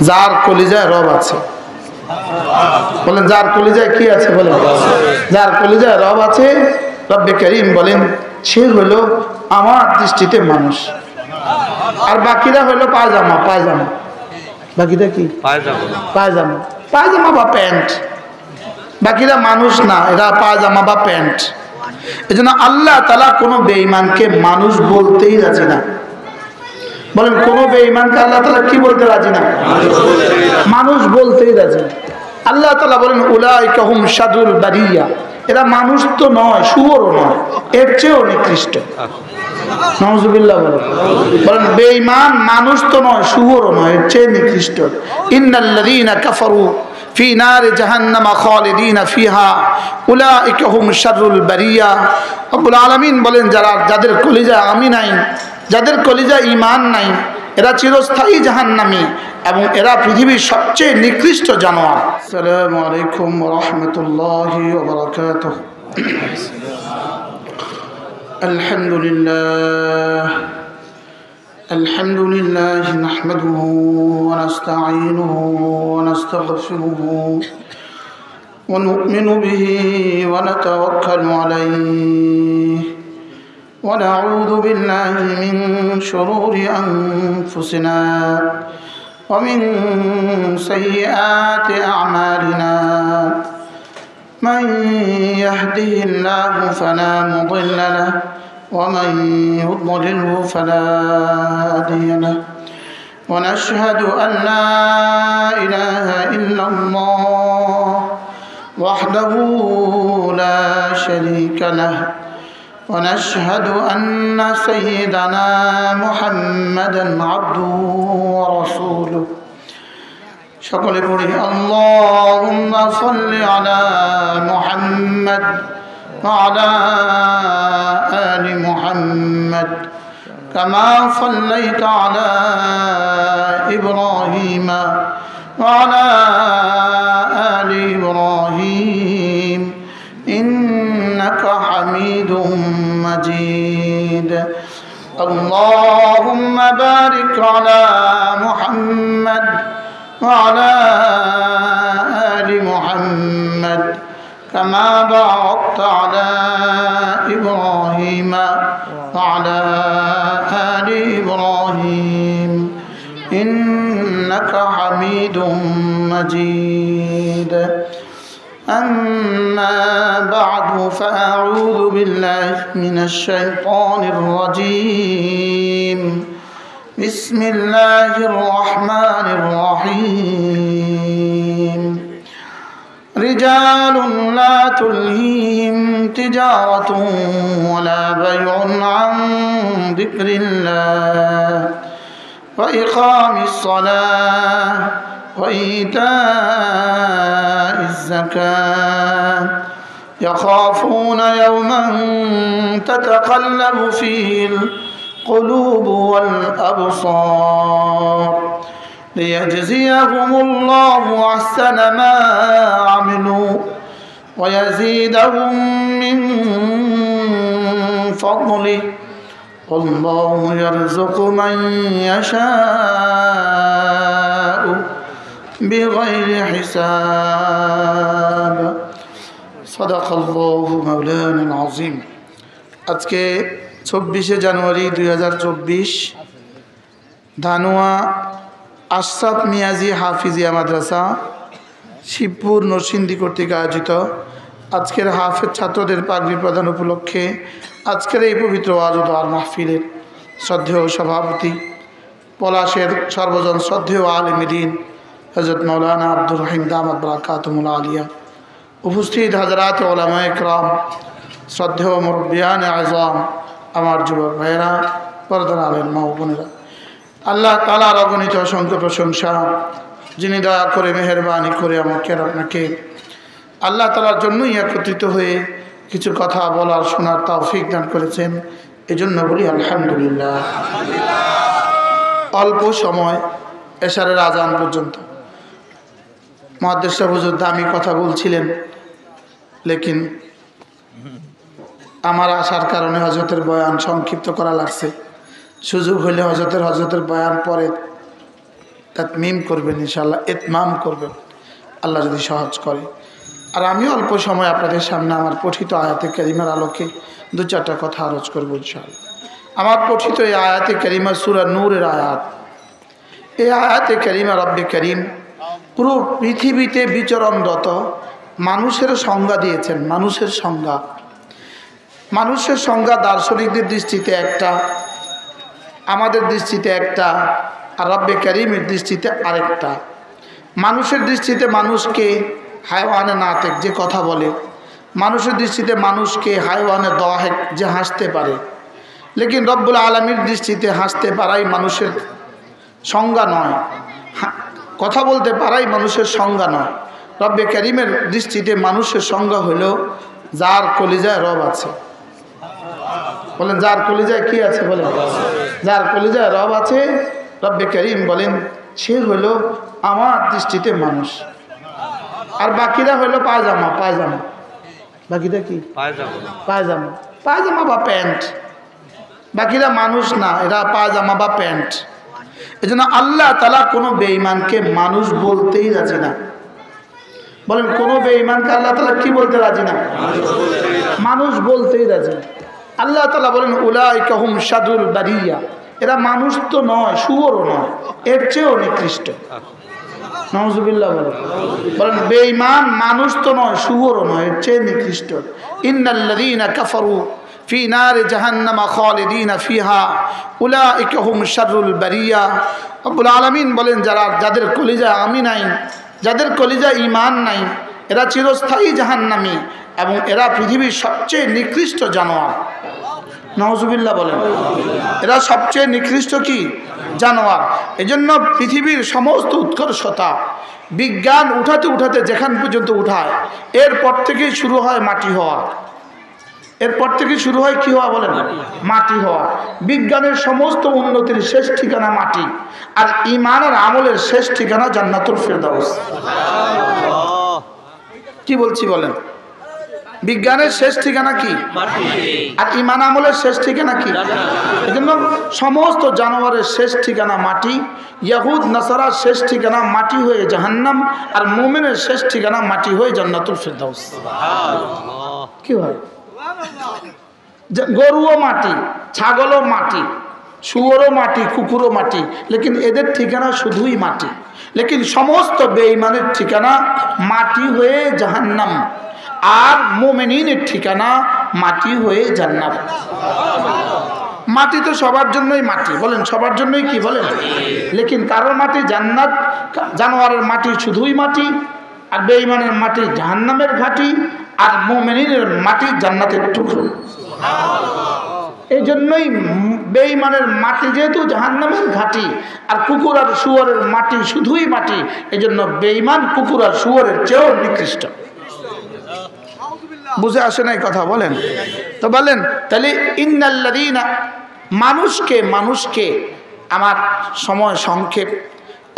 যার কলিজায় রব আছে। বলেন যার কলিজায় কি আছে? বলেন যার কলিজায় রব আছে। রব্বে কারীম বলেন সে হলো আমার দৃষ্টিতে মানুষ। আর বাকিরা হলো পায়জামা। পায়জামা বাকিরা কি? পায়জামা। পায়জামা বা প্যান্ট। বাকিরা মানুষ না, এরা পায়জামা বা প্যান্ট। এই জন্য আল্লাহ তাআলা কোনো বেঈমানকে মানুষ বলতেই রাজি না। বলেন কোন বেঈমানকে আল্লাহ তাআলা কি বলতে রাজি না? মানুষ বলতেই রাজি না। আল্লাহ তাআলা বলেন উলাইকা হুম শাররুল বারিয়া, এরা মানুষ তো নয়, শুয়োরও নয়, এর চেয়েও নিকৃষ্ট। নাউযুবিল্লাহ। বলেন বেঈমান মানুষ তো নয়, শুয়োরও নয়, এর চেয়ে নিকৃষ্ট। ইন্নাল্লাযীনা কাফারু ফি নারি জাহান্নাম খালিদিনা ফিহা উলাইকা হুম শাররুল বারিয়া। রব্বুল আলামিন বলেন যাদের কলিজায় আমি নাই, যাদের কলিজায় ঈমান নাই, এরা চিরস্থায়ী জাহান্নামী এবং এরা পৃথিবীর সবচেয়ে নিকৃষ্ট জানোয়ার। আসসালামু আলাইকুম ওয়া রাহমাতুল্লাহি ওয়া বারাকাতুহু। আলহামদুলিল্লাহ নাহমাদুহু ওয়া নাস্তাঈনুহু ওয়া নাস্তাগফিরুহু ওয়া নু'মিনু বিহি ওয়া নাতাওয়াক্কালু আলাইহি ওয়া নাউযু বিল্লাহি মিন শুরুরি আনফুসিনা ওয়া মিন সাইয়্যাতি আ'মালিনা। من يهده الله فلا مضل له ومن يضلله فلا هادي له ونشهد أن لا إله إلا الله وحده لا شريك له ونشهد أن سيدنا محمدا عبده ورسوله। সকলে পড়ি আল্লাহুম্মা সাল্লি আলা মুহাম্মাদ ওয়া আলা আলি মুহাম্মাদ কামা সাল্লাইতা আলা ইব্রাহিম ওয়া আলা আলি ইব্রাহিম ইন্নাকা হামিদুম মাজিদ। আল্লাহুম্মা বারিক আলা মুহাম্মাদ وعلى آل محمد كما باركت على إبراهيم وعلى آل إبراهيم إنك حميد مجيد. أما بعد فأعوذ بالله من الشيطان الرجيم. بسم الله الرحمن الرحيم. رجال لا تلهيهم تجارة ولا بيع عن ذكر الله وإقام الصلاة وإيتاء الزكاة يخافون يوما تتقلب فيه القلوب والأبصار ليجزيهم الله أحسن ما عملوا ويزيدهم من فضله والله يرزق من يشاء بغير حساب. صدق الله مولانا العظيم. আজকে 24 জানুয়ারি 2024 ধানুয়া আশরাফ মিয়াজি হাফিজিয়া মাদ্রাসা শিবপুর নরসিংদী কর্তৃক আয়োজিত আজকের হাফেজ ছাত্রদের পাগড়ি প্রদান উপলক্ষে আজকের এই পবিত্র ওয়াজ ও দোয়ার মাহফিলের শ্রদ্ধেয় সভাপতি পলাশের সর্বজন শ্রদ্ধেয় আলেমে দ্বীন হযরত মাওলানা আব্দুর রহিম দামাত বারাকাতুহুল আলিয়া, উপস্থিত হযরত উলামায়ে কেরাম, শ্রদ্ধেয় মুরব্বিয়ানে আযম, আমার যুবক ভাইয়েরা, পর্দার আলের মা ও বোনেরা, আল্লাহ তাআলার অগণিত অসংখ্য প্রশংসা, যিনি দয়া করে মেহেরবানি করে আমাকে আর আপনাকে আল্লাহ তাআলার জন্যই একত্রিত হয়ে কিছু কথা বলার শোনার তৌফিক দান করেছেন। এজন্য বলি আলহামদুলিল্লাহ। অল্প সময় এশারের আজান পর্যন্ত মুহাদ্দিস সাহেব হুজুর দামি কথা বলছিলেন, লেকিন আমার আসার কারণে হযরতের বয়ান সংক্ষিপ্ত করা লাগছে। সুযোগ হলে হযরতের বয়ান পরে তাতমিম করবেন ইনশাআল্লাহ, ইতমাম করবেন আল্লাহ যদি সহজ করে। আর আমি অল্প সময় আপনাদের সামনে আমার পঠিত আয়াতে কারিমার আলোকে দু চারটা কথা আরজ করবো ইনশাআল্লাহ। আমার পঠিত এই আয়াতে কারিমা সূরা নূরের আয়াত। এই আয়াতে কারিমা রব্বে করিম পুরো পৃথিবীতে বিচরণরত মানুষের সংজ্ঞা দিয়েছেন। মানুষের সংজ্ঞা দার্শনিকদের দৃষ্টিতে একটা, আমাদের দৃষ্টিতে একটা, আর রব্বে করিমের দৃষ্টিতে আরেকটা। মানুষের দৃষ্টিতে মানুষকে হায়ওয়ানে নাতেক যে কথা বলে, মানুষের দৃষ্টিতে মানুষকে হায়ওয়ানে দাহেক যে হাসতে পারে। লেকিন রব্বুল আলামির দৃষ্টিতে হাসতে পারাই মানুষের সংজ্ঞা নয়, কথা বলতে পারাই মানুষের সংজ্ঞা নয়। রব্বে করিমের দৃষ্টিতে মানুষের সংজ্ঞা হলো যার কলিজায় রব আছে। বলেন যার কলিজায় কি আছে? বলেন যার কলিজায় রব আছে। রব্বে করিম বলেন সে হলো আমার দৃষ্টিতে মানুষ। আর বাকিরা হলো পায়জামা। বাকিরা কি? পায়জামা বা প্যান্ট। বাকিরা মানুষ না, এরা পায়জামা বা প্যান্ট। এই জন্য আল্লাহ তাআলা কোনো বেঈমানকে মানুষ বলতেই রাজি না। বলেন কোনো বেঈমানকে আল্লাহ তাআলা কি বলতে রাজি না? মানুষ বলতেই রাজি না। আল্লাহ তাআলা বলেন উলাইকা হুম শাররুল বারিয়া, এরা মানুষ তো নয়, শুয়োরও নয়, এর চেয়েও নিকৃষ্ট। নাউজুবিল্লাহ। বলেন বেঈমান মানুষ তো নয়, শুয়োরও নয়, এর চেয়ে নিকৃষ্ট। ইন্নাল্লাযীনা কাফারু ফি নারি জাহান্নাম খালিদিনা ফিহা উলাইকা হুম শাররুল বারিয়া। রব্বুল আলামিন বলেন যাদের কলিজায় আমি নাই, যাদের কলিজায় ঈমান নাই, এরা চিরস্থায়ী জাহান্নামী এবং এরা পৃথিবীর সবচেয়ে নিকৃষ্ট জানোয়ার। নাউজুবিল্লাহ বলেন এরা সবচেয়ে নিকৃষ্ট কি? জানোয়ার। এজন্য পৃথিবীর সমস্ত উৎকর্ষতা বিজ্ঞান উঠাতে যেখান পর্যন্ত উঠায়, এরপর থেকেই শুরু হয় মাটি হওয়া। এরপর থেকে শুরু হয় কি হওয়া? বলেন মাটি হওয়া। বিজ্ঞানের সমস্ত উন্নতির শেষ ঠিকানা মাটি, আর ঈমান আর আমলের শেষ ঠিকানা জান্নাতুল ফেরদাউস। কি বলছি বলেন? বিজ্ঞানের শেষ ঠিকানা কি? আর ঈমান আমলের শেষ ঠিকানা কি? এজন্য সমস্ত জানোয়ারের শেষ ঠিকানা মাটি, ইয়াহুদ নাসারার শেষ ঠিকানা মাটি হয়ে জাহান্নাম, আর মুমিনের শেষ ঠিকানা মাটি হয়ে জান্নাতুল ফেরদাউস। কি হয়? গরুও মাটি, ছাগলও মাটি, শুয়োরও মাটি, কুকুরও মাটি, লেকিন এদের ঠিকানা শুধুই মাটি। লেকিন সমস্ত বেঈমানের ঠিকানা মাটি হয়ে জাহান্নাম, আর মুমিনের ঠিকানা মাটি হয়ে জান্নাত। মাটি তো সবার জন্যই মাটি, বলেন সবার জন্যই কি? বলেন লেকিন কারোর মাটি জান্নাত, জানোয়ারের মাটি শুধুই মাটি, আর বেঈমানের মাটি জাহান্নামের ঘাটি, আর মুমিনের মাটি জান্নাতের টুকরো। এই জন্যই বেঈমানের মাটি যেহেতু জাহান্নামের ঘাটি, আর কুকুর আর শুয়োরের মাটি শুধুই মাটি, এই জন্য বেঈমান কুকুর আর শুয়োরের চেয়েও নিকৃষ্ট। বুঝে আসে না এই কথা? বলেন তো বলেন তাহলে ইন্নাল্লাযীনা, মানুষকে আমার সময় সংক্ষেপ,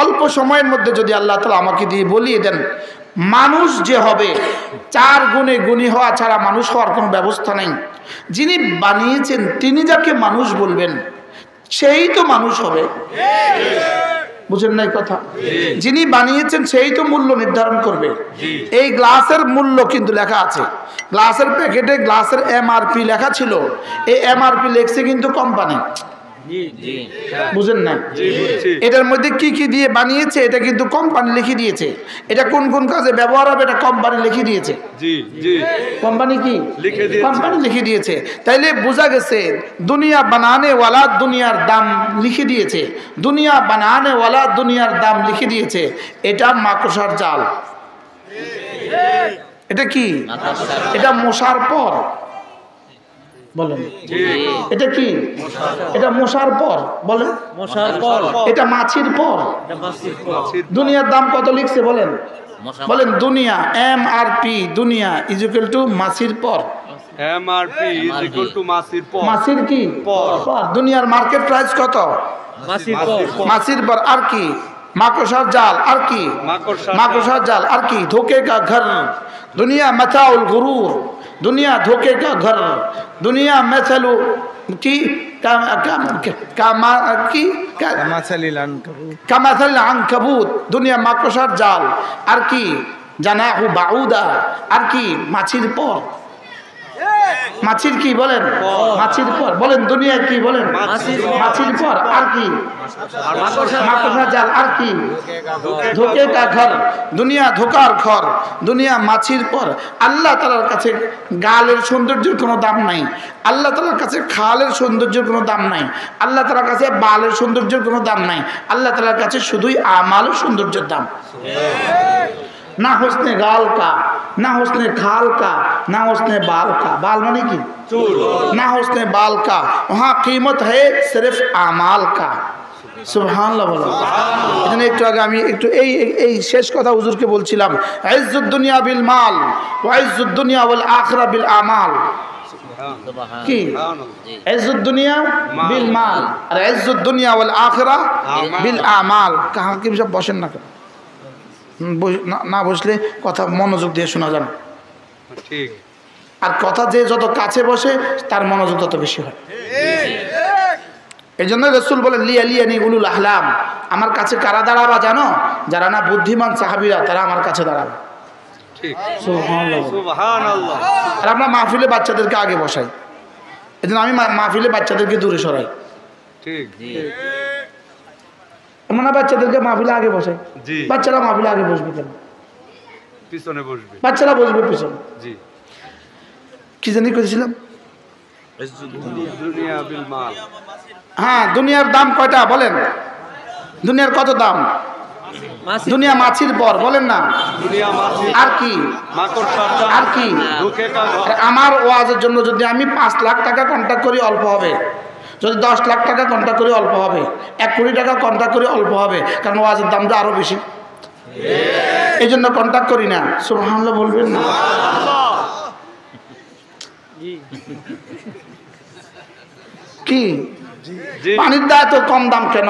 অল্প সময়ের মধ্যে যদি আল্লাহ তাআলা আমাকে দিয়ে বলিয়ে দেন, মানুষ যে হবে 4 গুণে গুণী হওয়া ছাড়া মানুষ হওয়ার কোনো ব্যবস্থা নেই। যিনি বানিয়েছেন তিনি যাকে মানুষ বলবেন সেই তো মানুষ হবে। বুঝেন না এই কথা? যিনি বানিয়েছেন সেই তো মূল্য নির্ধারণ করবে। এই গ্লাসের মূল্য কিন্তু লেখা আছে, গ্লাসের প্যাকেটে গ্লাসের এমআরপি লেখা ছিল, এই এমআরপি লেখছে কিন্তু কোম্পানি। বুঝেন না? এটার মধ্যে কি কি দিয়ে বানিয়েছে এটা কিন্তু কোম্পানি লিখে দিয়েছে, এটা কোন কোন কাজে ব্যবহার হবে এটা কোম্পানি লিখে দিয়েছে। কোম্পানি কি লিখে দিয়েছে? কোম্পানি লিখে দিয়েছে। তাইলে বোঝা গেছে দুনিয়া বানানে ওয়ালা দুনিয়ার দাম লিখে দিয়েছে, দুনিয়া বানানে ওয়ালা দুনিয়ার দাম লিখে দিয়েছে। এটা মাকড়সার জাল। এটা কি? এটা মশার পর। বলেন এটা কি? এটা মশার পর। বলেন এটা মাছির পর। দুনিয়ার দাম কত লিখছে বলেন? বলেন দুনিয়া এমআরপি, দুনিয়া ইজ ইকুয়াল টু মাছির পর। এমআরপি ইজ ইকুয়াল টু মাছির পর। মাছির কি পর? দুনিয়ার মার্কেট প্রাইস কত? মাছির পর। আর কি? মাকড়সার জাল। আর কি? মাকড়সার জাল। আর কি? ধোকে কা ঘর। दुनिया मताउल गुरूर, दुनिया धोखे का घर, दुनिया मैथलू की কামাথাল আনকাবুত, দুনিয়া মাকড়সার জাল। আর কি জানাহু বাউদা, আর কি মাছির পর। মাছির কি বলেন? মাছির পর বলেন। দুনিয়া কি বলেন? মাছির পর। আর কি? মাকড়সার জাল। আর কি? ধোকে কা ঘর। দুনিয়া ধোকার ঘর, দুনিয়া মাছির পর। আল্লাহ তাআলার কাছে গালের সৌন্দর্যের কোনো দাম নাই, আল্লাহ তাআলার কাছে খালের সৌন্দর্যের কোনো দাম নাই, আল্লাহ তাআলার কাছে বালের সৌন্দর্যের কোনো দাম নাই। আল্লাহ তাআলার কাছে শুধুই আমাল সৌন্দর্যের দাম। ना हुस्ने गाल का, ना हुस्ने खाल का, ना हुस्ने बाल का। बाल माने की? ना हुस्ने बाल का। वहाँ कीमत है सिर्फ आमाल का। সুবহানাল্লাহ বলো। এখানে একটু আগে আমি একটু এই শেষ কথা হুজুরকে বলছিলাম, ইজ্জুদ দুনিয়া বিল মাল ওয়া ইজ্জুদ দুনিয়া ওয়াল আখিরা বিল আমাল। কি? ইজ্জুদ দুনিয়া বিল মাল আর ইজ্জুদ দুনিয়া ওয়াল আখিরা বিল আমাল। কাহা কি সব বসেন না, না বসলে কথা মনোযোগ দিয়ে শোনা যায় না। ঠিক। আর কথা যে যত কাছে বসে তার মনোযোগ তত বেশি হয়। এই জন্য রাসূল বলেন লিয়া লিয়ানি উলুল আহলাম। আমার কাছে কারা দাঁড়াবা জানো? যারা না বুদ্ধিমান সাহাবীরা, তারা আমার কাছে দাঁড়াবে। ঠিক। সুবহানাল্লাহ সুবহানাল্লাহ। আর আমরা মাহফিলে বাচ্চাদেরকে আগে বসাই, এজন্য আমি মাহফিলে বাচ্চাদেরকে দূরে সরাই। ঠিক। আমরা বাচ্চাদেরকে মাহফিলে আগে বসাই। বাচ্চারা মাহফিলে আগে বসবে কেন? পিছনে বসবে। বাচ্চারা বসবে পিছনে। জি। কি জানি কইছিলাম? দুনিয়া বিল মাল। হ্যাঁ, দুনিয়ার দাম কয়টা বলেন? দুনিয়ার কত দাম? দুনিয়া মাছির পর বলেন না। আর কি? আর কি? আমার ওয়াজের জন্য যদি আমি 5 লাখ টাকা কন্ট্যাক্ট করি অল্প হবে, যদি 10 লাখ টাকা কন্ট্যাক্ট করি অল্প হবে, 1 কোটি টাকা কন্ট্যাক্ট করি অল্প হবে, কারণ ওয়াজের দামটা আরো বেশি। এই জন্য কন্ট্যাক্ট করি না। সুবহানাল্লাহ বলবেন না? কি পানির দা এত কম দাম কেন?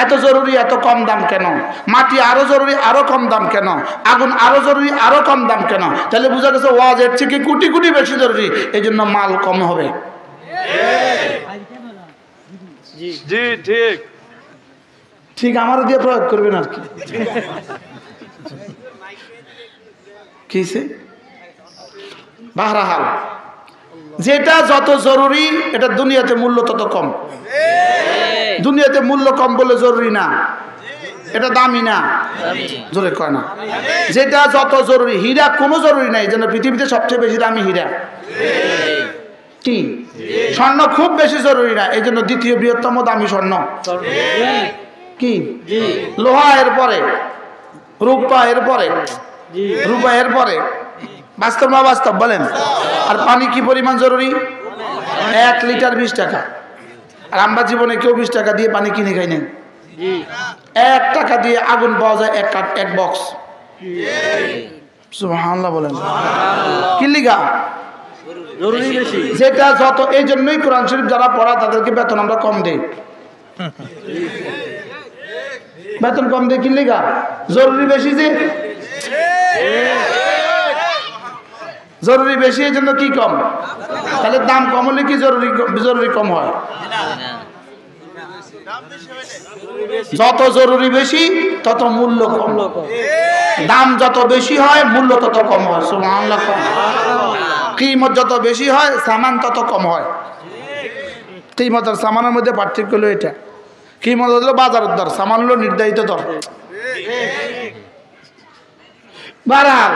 এত জরুরি এত কম দাম কেন? মাটি আরো জরুরি আরো কম দাম কেন? আগুন আরো জরুরি আরো কম দাম কেন? তাহলে বোঝা গেছে ওয়াজ এর থেকে কোটি কোটি বেশি জরুরি, এই জন্য মাল কম হবে। জি ঠিক। ঠিক আমার দিয়ে প্রয়োগ করবেন আর কি। কিসে বাহরাহাল, যেটা যত জরুরি এটা দুনিয়াতে মূল্য তত কম। দুনিয়াতে মূল্য কম বলে জরুরি না, এটা দামি না। জোরে কয় না। যেটা যত জরুরি, হীরা কোনো জরুরি নাই, যেন পৃথিবীতে সবচেয়ে বেশি দামি হীরা। কি? স্বর্ণ খুব বেশি জরুরি না, এই জন্য দ্বিতীয় বৃহত্তম দামি স্বর্ণ। কি? লোহা এর পরে, রূপা এর পরে, রূপা এর পরে। বাস্তব না বাস্তব বলেন? আর পানি কি পরিমাণ জরুরি? 1 লিটার 20 টাকা। আর আমরা জীবনে কেউ 20 টাকা দিয়ে পানি কিনে খাই না। 1 টাকা দিয়ে আগুন পাওয়া যায় এক বক্স। সুবহানাল্লাহ বলেন। কি লিগা? জরুরি বেশি। যেটা যত, এই জন্যই কোরআন শরীফ যারা পড়া তাদেরকে বেতন আমরা কম দেই। বেতন কম দেই কি লিগা? জরুরি বেশি। যে জরুরি বেশি এই জন্য কি কম? তাহলে দাম কম হলে কি জরুরি কম হয়? যত জরুরি বেশি তত মূল্য কম। দাম যত বেশি হয় মূল্য তত কম হয়। সুবহানাল্লাহ। কিমত যত বেশি হয় সামান তত কম হয়। কিমত আর সামানের মধ্যে পার্থক্য হলো এটা। কিমত হলো বাজারের দর, সামান হলো নির্ধারিত দর। বাড়াল